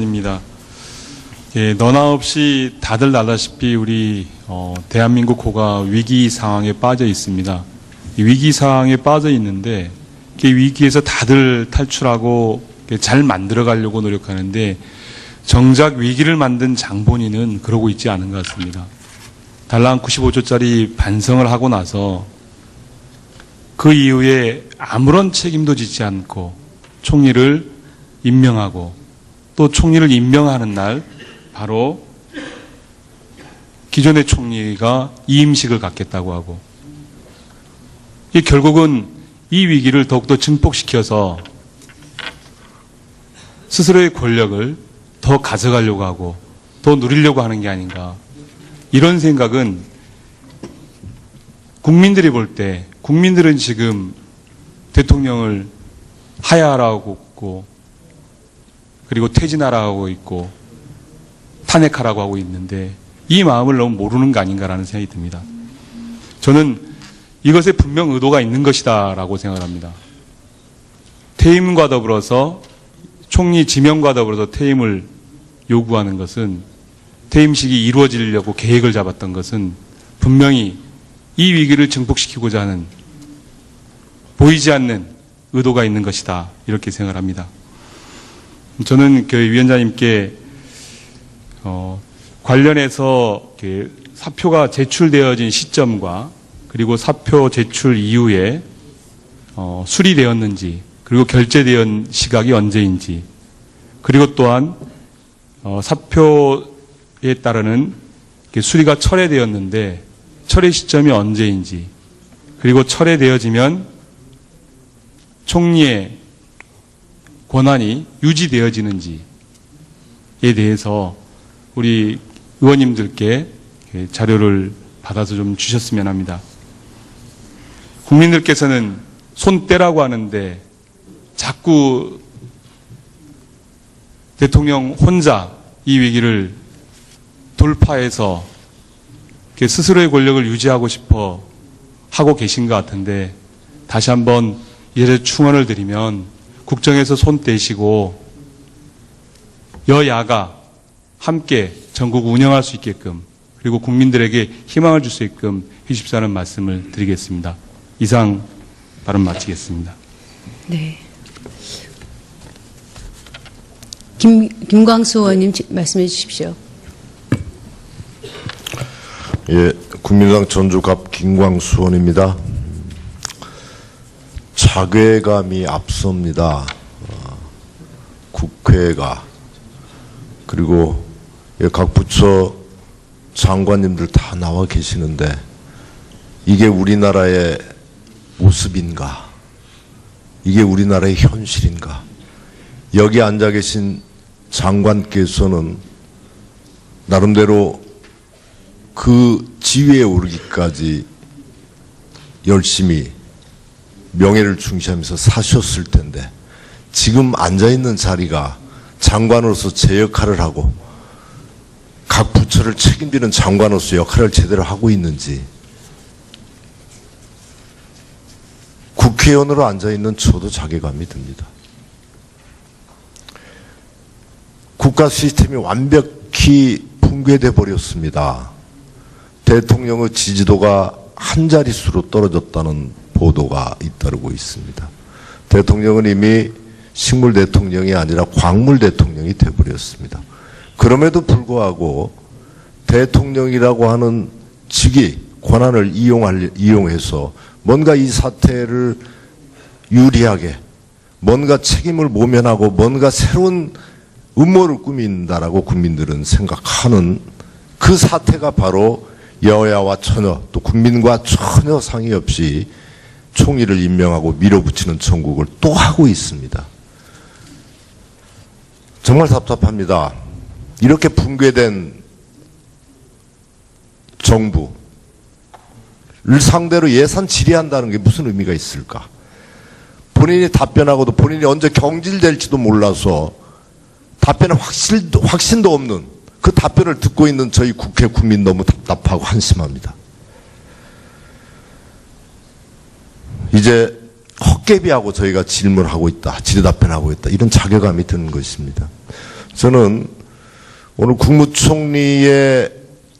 입니다. 예, 너나 없이 다들 알다시피 우리 대한민국 호가 위기 상황에 빠져 있습니다. 이 위기 상황에 빠져 있는데 그 위기에서 다들 탈출하고 잘 만들어 가려고 노력하는데 정작 위기를 만든 장본인은 그러고 있지 않은 것 같습니다. 달랑 95조짜리 반성을 하고 나서 그 이후에 아무런 책임도 지지 않고 총리를 임명하고 또 총리를 임명하는 날 바로 기존의 총리가 이임식을 갖겠다고 하고 이 결국은 이 위기를 더욱더 증폭시켜서 스스로의 권력을 더 가져가려고 하고 더 누리려고 하는 게 아닌가. 이런 생각은 국민들이 볼 때 국민들은 지금 대통령을 하야하라고 있고 그리고 퇴진하라고 하고 있고 탄핵하라고 하고 있는데 이 마음을 너무 모르는 거 아닌가라는 생각이 듭니다. 저는 이것에 분명 의도가 있는 것이다 라고 생각합니다. 퇴임과 더불어서 총리 지명과 더불어서 퇴임을 요구하는 것은 퇴임식이 이루어지려고 계획을 잡았던 것은 분명히 이 위기를 증폭시키고자 하는 보이지 않는 의도가 있는 것이다 이렇게 생각을 합니다. 저는 그 위원장님께 관련해서 사표가 제출되어진 시점과 그리고 사표 제출 이후에 수리되었는지 그리고 결재된 시각이 언제인지 그리고 또한 사표에 따르는 수리가 철회되었는데 철회 시점이 언제인지 그리고 철회되어지면 총리의 권한이 유지되어지는지에 대해서 우리 의원님들께 자료를 받아서 좀 주셨으면 합니다. 국민들께서는 손떼라고 하는데 자꾸 대통령 혼자 이 위기를 돌파해서 스스로의 권력을 유지하고 싶어 하고 계신 것 같은데 다시 한번 이제 충언을 드리면 국정에서 손 떼시고 여야가 함께 전국 운영할 수 있게끔 그리고 국민들에게 희망을 줄 수 있게끔 해주십사는 말씀을 드리겠습니다. 이상 발언 마치겠습니다. 네. 김광수 의원님 말씀해 주십시오. 예, 국민의당 전주갑 김광수 의원입니다. 자괴감이 앞섭니다. 국회가 그리고 각 부처 장관님들 다 나와 계시는데 이게 우리나라의 모습인가? 이게 우리나라의 현실인가? 여기 앉아 계신 장관께서는 나름대로 그 지위에 오르기까지 열심히 명예를 중시하면서 사셨을 텐데 지금 앉아있는 자리가 장관으로서 제 역할을 하고 각 부처를 책임지는 장관으로서 역할을 제대로 하고 있는지 국회의원으로 앉아있는 저도 자괴감이 듭니다. 국가 시스템이 완벽히 붕괴돼 버렸습니다. 대통령의 지지도가 한 자릿수로 떨어졌다는 보도가 잇따르고 있습니다. 대통령은 이미 식물 대통령이 아니라 광물 대통령이 되어버렸습니다. 그럼에도 불구하고 대통령이라고 하는 직위, 권한을 이용해서 뭔가 이 사태를 유리하게 뭔가 책임을 모면하고 뭔가 새로운 음모를 꾸민다라고 국민들은 생각하는 그 사태가 바로 여야와 전혀 또 국민과 전혀 상의 없이 총리를 임명하고 밀어붙이는 정국을 또 하고 있습니다. 정말 답답합니다. 이렇게 붕괴된 정부를 상대로 예산 질의한다는 게 무슨 의미가 있을까? 본인이 답변하고도 본인이 언제 경질될지도 몰라서 답변에 확신도 없는 그 답변을 듣고 있는 저희 국회 국민 너무 답답하고 한심합니다. 이제 헛개비하고 저희가 질문하고 있다, 질의답변하고 있다 이런 자괴감이 드는 것입니다. 저는 오늘 국무총리의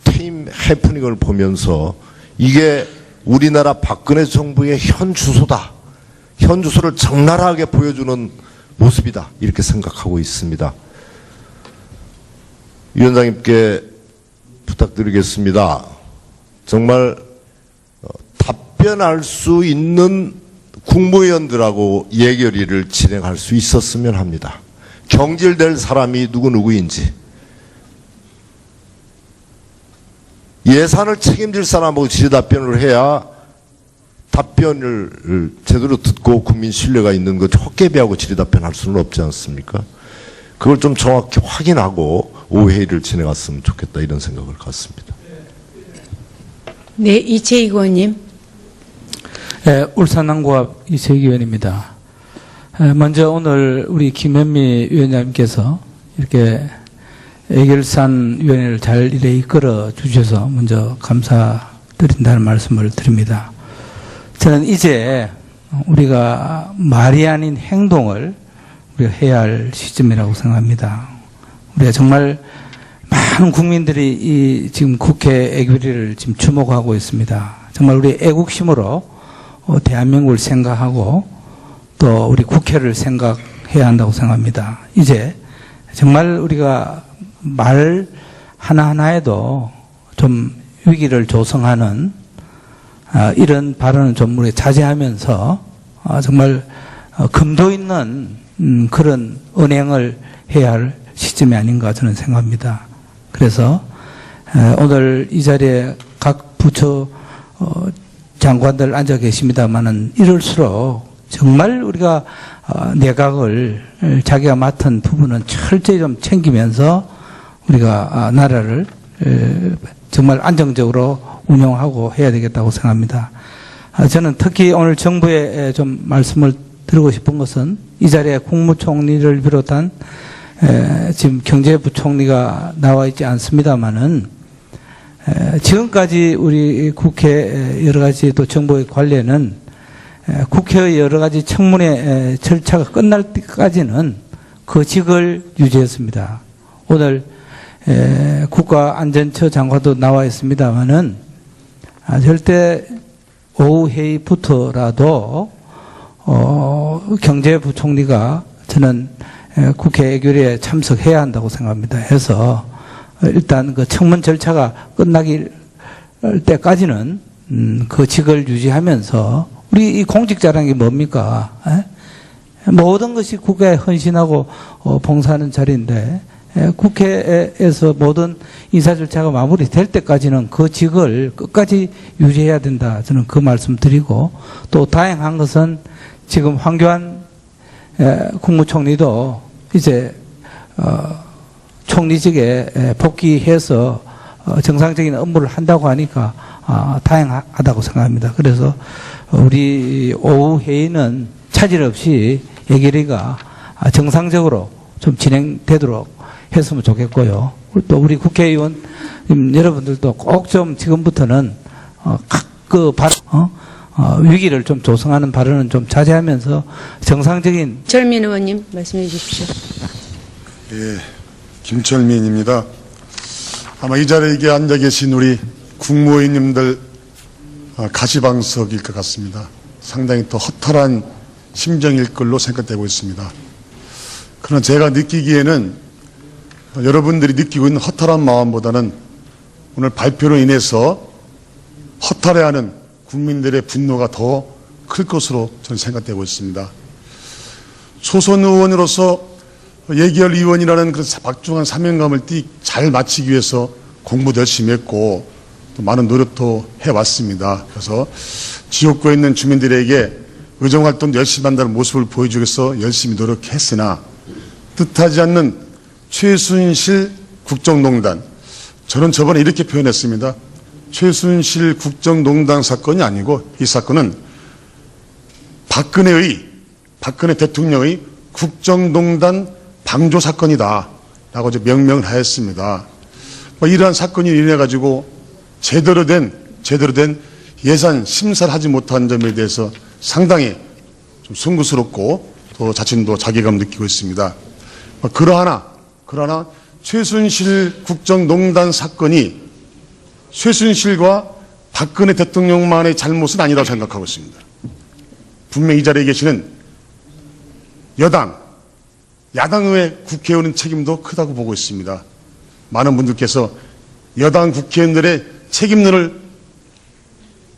퇴임 해프닝을 보면서 이게 우리나라 박근혜 정부의 현 주소다. 현 주소를 적나라하게 보여주는 모습이다. 이렇게 생각하고 있습니다. 위원장님께 부탁드리겠습니다. 정말 답변할 수 있는 국무위원들하고 예결위를 진행할 수 있었으면 합니다. 경질될 사람이 누구인지, 예산을 책임질 사람하고 질의답변을 해야 답변을 제대로 듣고 국민 신뢰가 있는 것 헛개비하고 질의답변할 수는 없지 않습니까? 그걸 좀 정확히 확인하고 오후 회의를 진행했으면 좋겠다 이런 생각을 갖습니다. 네, 이채익 의원님. 네, 울산남구합 이채익 의원입니다. 먼저 오늘 우리 김현미 위원장님께서 이렇게 애결산 위원회를 잘 이래 이끌어 주셔서 먼저 감사드린다는 말씀을 드립니다. 저는 이제 우리가 말이 아닌 행동을 우리가 해야 할 시점이라고 생각합니다. 우리가 정말 많은 국민들이 이 지금 국회 애결위를 지금 주목하고 있습니다. 정말 우리 애국심으로 대한민국을 생각하고 또 우리 국회를 생각해야 한다고 생각합니다. 이제 정말 우리가 말 하나하나에도 좀 위기를 조성하는 이런 발언은 좀 우리 자제하면서 정말 금도 있는 그런 은행을 해야 할 시점이 아닌가 저는 생각합니다. 그래서 오늘 이 자리에 각 부처 장관들 앉아 계십니다만은 이럴수록 정말 우리가 내각을 자기가 맡은 부분은 철저히 좀 챙기면서 우리가 나라를 정말 안정적으로 운영하고 해야 되겠다고 생각합니다. 저는 특히 오늘 정부에 좀 말씀을 드리고 싶은 것은 이 자리에 국무총리를 비롯한 지금 경제부총리가 나와 있지 않습니다만은 지금까지 우리 국회 여러 가지 또 정부의 관례는 국회의 여러 가지 청문회 절차가 끝날 때까지는 그 직을 유지했습니다. 오늘 국가안전처 장관도 나와 있습니다만은 절대 오후 회의부터라도 경제부총리가 저는 국회 애결위에 참석해야 한다고 생각합니다. 해서 일단 그 청문 절차가 끝나기 때까지는 그 직을 유지하면서 우리 이 공직자라는 게 뭡니까? 모든 것이 국가에 헌신하고 봉사하는 자리인데 국회에서 모든 인사 절차가 마무리될 때까지는 그 직을 끝까지 유지해야 된다. 저는 그 말씀 드리고 또 다행한 것은 지금 황교안 국무총리도 이제 총리직에 복귀해서 정상적인 업무를 한다고 하니까 다행하다고 생각합니다. 그래서 우리 오후 회의는 차질 없이 예결위가 정상적으로 좀 진행되도록 했으면 좋겠고요. 또 우리 국회의원 여러분들도 꼭 좀 지금부터는 위기를 좀 조성하는 발언은 좀 자제하면서 정상적인 철민 의원님 말씀해 주십시오. 예, 김철민입니다. 아마 이 자리에 앉아 계신 우리 국무위원님들 가시방석일 것 같습니다. 상당히 또 허탈한 심정일 걸로 생각되고 있습니다. 그러나 제가 느끼기에는 여러분들이 느끼고 있는 허탈한 마음보다는 오늘 발표로 인해서 허탈해하는 국민들의 분노가 더 클 것으로 저는 생각되고 있습니다. 소선 의원으로서 예결위원이라는 그 박중한 사명감을 잘 마치기 위해서 공부도 열심히 했고 또 많은 노력도 해왔습니다. 그래서 지역구에 있는 주민들에게 의정활동도 열심히 한다는 모습을 보여주기 위해서 열심히 노력했으나 뜻하지 않는 최순실 국정농단, 저는 저번에 이렇게 표현했습니다. 최순실 국정농단 사건이 아니고 이 사건은 박근혜 대통령의 국정농단 방조 사건이다 라고 명명을 하였습니다. 이러한 사건이 인해가지고 제대로 된 예산 심사를 하지 못한 점에 대해서 상당히 좀 송구스럽고 또 자신도 자괴감 느끼고 있습니다. 그러하나 그러나 최순실 국정농단 사건이 최순실과 박근혜 대통령만의 잘못은 아니라고 생각하고 있습니다. 분명히 이 자리에 계시는 야당의 국회의원의 책임도 크다고 보고 있습니다. 많은 분들께서 여당 국회의원들의 책임론을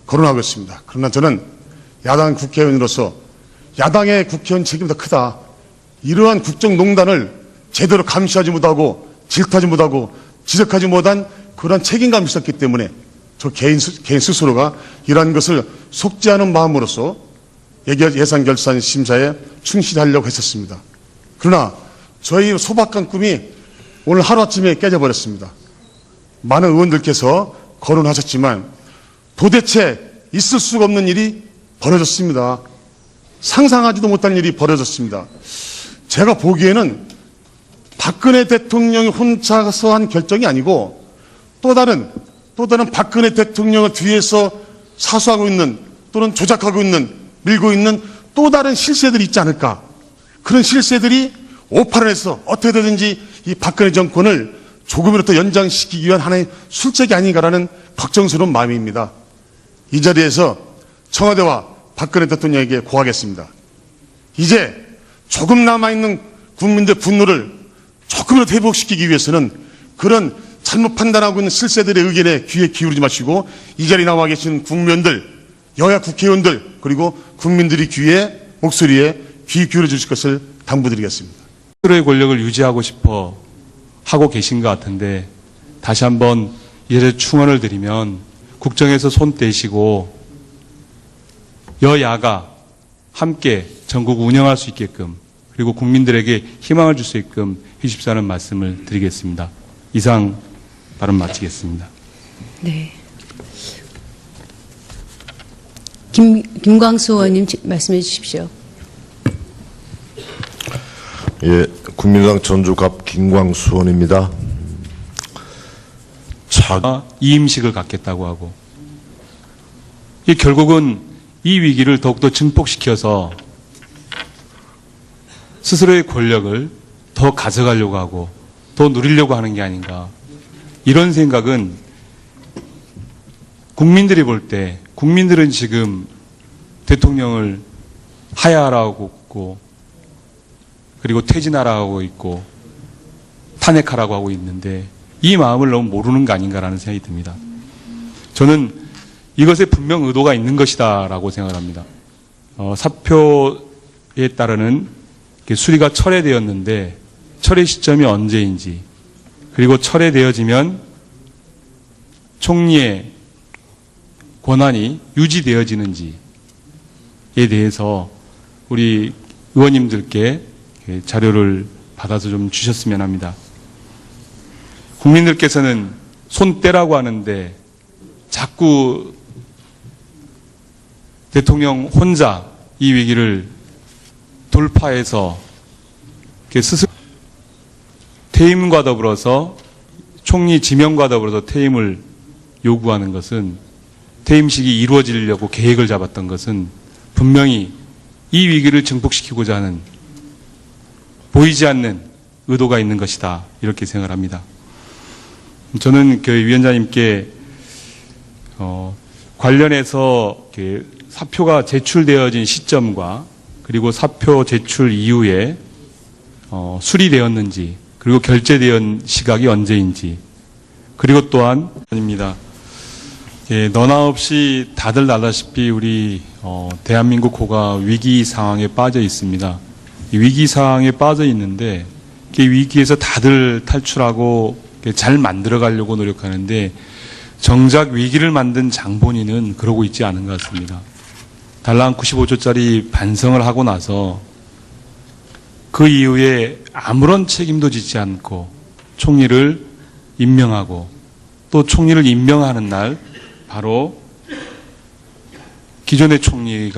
거론하고 있습니다. 그러나 저는 야당 국회의원으로서 야당의 국회의원 책임이 더 크다. 이러한 국정농단을 제대로 감시하지 못하고 질타하지 못하고 지적하지 못한 그런 책임감이 있었기 때문에 저 개인 스스로가 이러한 것을 속지 않은 마음으로서 예산결산 심사에 충실하려고 했었습니다. 그러나 저희 소박한 꿈이 오늘 하루아침에 깨져버렸습니다. 많은 의원들께서 거론하셨지만 도대체 있을 수가 없는 일이 벌어졌습니다. 상상하지도 못한 일이 벌어졌습니다. 제가 보기에는 박근혜 대통령이 혼자서 한 결정이 아니고 또 다른 박근혜 대통령을 뒤에서 사수하고 있는 또는 조작하고 있는 밀고 있는 또 다른 실세들이 있지 않을까. 그런 실세들이 오판을 어떻게 되든지 이 박근혜 정권을 조금이라도 더 연장시키기 위한 하나의 술책이 아닌가라는 걱정스러운 마음입니다. 이 자리에서 청와대와 박근혜 대통령에게 고하겠습니다. 이제 조금 남아있는 국민들 분노를 조금이라도 회복시키기 위해서는 그런 잘못 판단하고 있는 실세들의 의견에 귀에 기울이지 마시고 이 자리에 나와 계신 국민들, 여야 국회의원들 그리고 국민들이 목소리에 귀 기울여 주실 것을 당부드리겠습니다. 스스로의 권력을 유지하고 싶어 하고 계신 것 같은데 다시 한번 이제 충언을 드리면 국정에서 손 떼시고 여야가 함께 전국 운영할 수 있게끔 그리고 국민들에게 희망을 줄 수 있게끔 해주십사는 말씀을 드리겠습니다. 이상 발언 마치겠습니다. 네. 김광수 의원님 말씀해 주십시오. 예, 국민의당 전주갑 김광수 의원입니다. 이임식을 갖겠다고 하고 이 결국은 이 위기를 더욱더 증폭시켜서 스스로의 권력을 더 가져가려고 하고 더 누리려고 하는 게 아닌가. 이런 생각은 국민들이 볼 때 국민들은 지금 대통령을 하야하라고 있고 그리고 퇴진하라고 있고 탄핵하라고 하고 있는데 이 마음을 너무 모르는 거 아닌가라는 생각이 듭니다. 저는 이것에 분명 의도가 있는 것이다라고 생각합니다. 사표에 따르는 수리가 철회되었는데 철회 시점이 언제인지 그리고 철회되어지면 총리의 권한이 유지되어지는지에 대해서 우리 의원님들께 자료를 받아서 좀 주셨으면 합니다. 국민들께서는 손 떼라고 하는데 자꾸 대통령 혼자 이 위기를 돌파해서 스스로 퇴임과 더불어서 총리 지명과 더불어서 퇴임을 요구하는 것은 퇴임식이 이루어지려고 계획을 잡았던 것은 분명히 이 위기를 증폭시키고자 하는 보이지 않는 의도가 있는 것이다. 이렇게 생각을 합니다. 저는 위원장님께 관련해서 사표가 제출되어진 시점과 그리고 사표 제출 이후에 수리되었는지 그리고 결재된 시각이 언제인지 그리고 또한 입니다. 너나 없이 다들 알다시피 우리 대한민국 호가 위기 상황에 빠져 있습니다. 이 위기 상황에 빠져 있는데 이 위기에서 다들 탈출하고 잘 만들어가려고 노력하는데 정작 위기를 만든 장본인은 그러고 있지 않은 것 같습니다. 달랑 95조짜리 반성을 하고 나서 그 이후에 아무런 책임도 지지 않고 총리를 임명하고 또 총리를 임명하는 날 바로 기존의 총리가